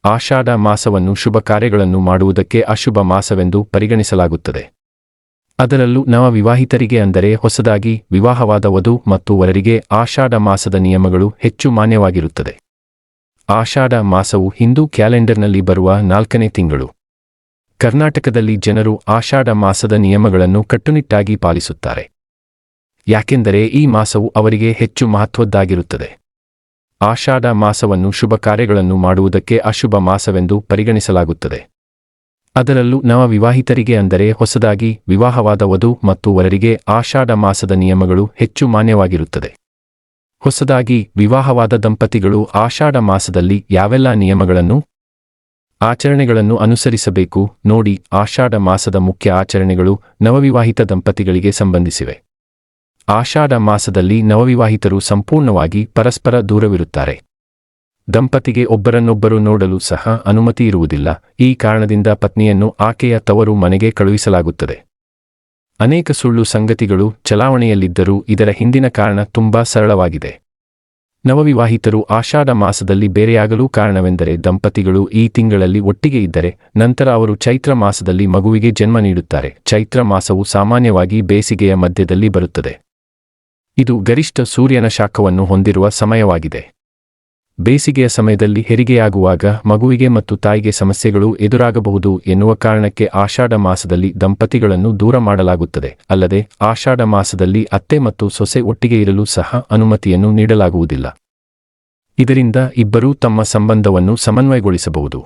ಆಷಾಢ ಮಾಸವನ್ನು ಶುಭ ಕಾರ್ಯಗಳನ್ನು ಮಾಡುವುದಕ್ಕೆ ಅಶುಭ ಮಾಸವೆಂದು ಪರಿಗಣಿಸಲಾಗುತ್ತದೆ. ಅದರಲ್ಲೂ ನವವಿವಾಹಿತರಿಗೆ ಅಂದರೆ ಹೊಸದಾಗಿ ವಿವಾಹವಾದ ವಧು ಮತ್ತು ವರರಿಗೆ ಆಷಾಢ ಮಾಸದ ನಿಯಮಗಳು ಹೆಚ್ಚು ಮಾನ್ಯವಾಗಿರುತ್ತದೆ. ಆಷಾಢ ಮಾಸವು ಹಿಂದೂ ಕ್ಯಾಲೆಂಡರ್ನಲ್ಲಿ ಬರುವ 4ನೇ ತಿಂಗಳು. ಕರ್ನಾಟಕದಲ್ಲಿ ಜನರು ಆಷಾಢ ಮಾಸದ ನಿಯಮಗಳನ್ನು ಕಟ್ಟುನಿಟ್ಟಾಗಿ ಪಾಲಿಸುತ್ತಾರೆ. ಯಾಕೆಂದರೆ ಈ ಮಾಸವು ಅವರಿಗೆ ಹೆಚ್ಚು ಮಹತ್ವದ್ದಾಗಿರುತ್ತದೆ. ಆಷಾಢ ಮಾಸವನ್ನು ಶುಭ ಕಾರ್ಯಗಳನ್ನು ಮಾಡುವುದಕ್ಕೆ ಅಶುಭ ಮಾಸವೆಂದು ಪರಿಗಣಿಸಲಾಗುತ್ತದೆ. ಅದರಲ್ಲೂ ನವವಿವಾಹಿತರಿಗೆ ಅಂದರೆ ಹೊಸದಾಗಿ ವಿವಾಹವಾದ ವಧು ಮತ್ತು ವರರಿಗೆ ಆಷಾಢ ಮಾಸದ ನಿಯಮಗಳು ಹೆಚ್ಚು ಮಾನ್ಯವಾಗಿರುತ್ತದೆ. ಹೊಸದಾಗಿ ವಿವಾಹವಾದ ದಂಪತಿಗಳು ಆಷಾಢ ಮಾಸದಲ್ಲಿ ಯಾವೆಲ್ಲ ನಿಯಮಗಳನ್ನು ಆಚರಣೆಗಳನ್ನು ಅನುಸರಿಸಬೇಕು ನೋಡಿ. ಆಷಾಢ ಮಾಸದ ಮುಖ್ಯ ಆಚರಣೆಗಳು ನವವಿವಾಹಿತ ದಂಪತಿಗಳಿಗೆ ಸಂಬಂಧಿಸಿವೆ. ಆಷಾಢ ಮಾಸದಲ್ಲಿ ನವವಿವಾಹಿತರು ಸಂಪೂರ್ಣವಾಗಿ ಪರಸ್ಪರ ದೂರವಿರುತ್ತಾರೆ. ದಂಪತಿಗೆ ಒಬ್ಬರನ್ನೊಬ್ಬರು ನೋಡಲು ಸಹ ಅನುಮತಿ ಇರುವುದಿಲ್ಲ. ಈ ಕಾರಣದಿಂದ ಪತ್ನಿಯನ್ನು ಆಕೆಯ ತವರು ಮನೆಗೆ ಕಳುಹಿಸಲಾಗುತ್ತದೆ. ಅನೇಕ ಸುಳ್ಳು ಸಂಗತಿಗಳು ಚಲಾವಣೆಯಲ್ಲಿದ್ದರೂ ಇದರ ಹಿಂದಿನ ಕಾರಣ ತುಂಬಾ ಸರಳವಾಗಿದೆ. ನವವಿವಾಹಿತರು ಆಷಾಢ ಮಾಸದಲ್ಲಿ ಬೇರೆಯಾಗಲು ಕಾರಣವೆಂದರೆ ದಂಪತಿಗಳು ಈ ತಿಂಗಳಲ್ಲಿ ಒಟ್ಟಿಗೆ ಇದ್ದರೆ ನಂತರ ಅವರು ಚೈತ್ರ ಮಾಸದಲ್ಲಿ ಮಗುವಿಗೆ ಜನ್ಮ ನೀಡುತ್ತಾರೆ. ಚೈತ್ರ ಮಾಸವು ಸಾಮಾನ್ಯವಾಗಿ ಬೇಸಿಗೆಯ ಮಧ್ಯದಲ್ಲಿ ಬರುತ್ತದೆ. ಇದು ಗರಿಷ್ಠ ಸೂರ್ಯನ ಶಾಖವನ್ನು ಹೊಂದಿರುವ ಸಮಯವಾಗಿದೆ. ಬೇಸಿಗೆಯ ಸಮಯದಲ್ಲಿ ಹೆರಿಗೆಯಾಗುವಾಗ ಮಗುವಿಗೆ ಮತ್ತು ತಾಯಿಗೆ ಸಮಸ್ಯೆಗಳು ಎದುರಾಗಬಹುದು ಎನ್ನುವ ಕಾರಣಕ್ಕೆ ಆಷಾಢ ಮಾಸದಲ್ಲಿ ದಂಪತಿಗಳನ್ನು ದೂರ ಮಾಡಲಾಗುತ್ತದೆ. ಅಲ್ಲದೆ ಆಷಾಢ ಮಾಸದಲ್ಲಿ ಅತ್ತೆ ಮತ್ತು ಸೊಸೆ ಒಟ್ಟಿಗೆ ಇರಲು ಸಹ ಅನುಮತಿಯನ್ನು ನೀಡಲಾಗುವುದಿಲ್ಲ. ಇದರಿಂದ ಇಬ್ಬರೂ ತಮ್ಮ ಸಂಬಂಧವನ್ನು ಸಮನ್ವಯಗೊಳಿಸಬಹುದು.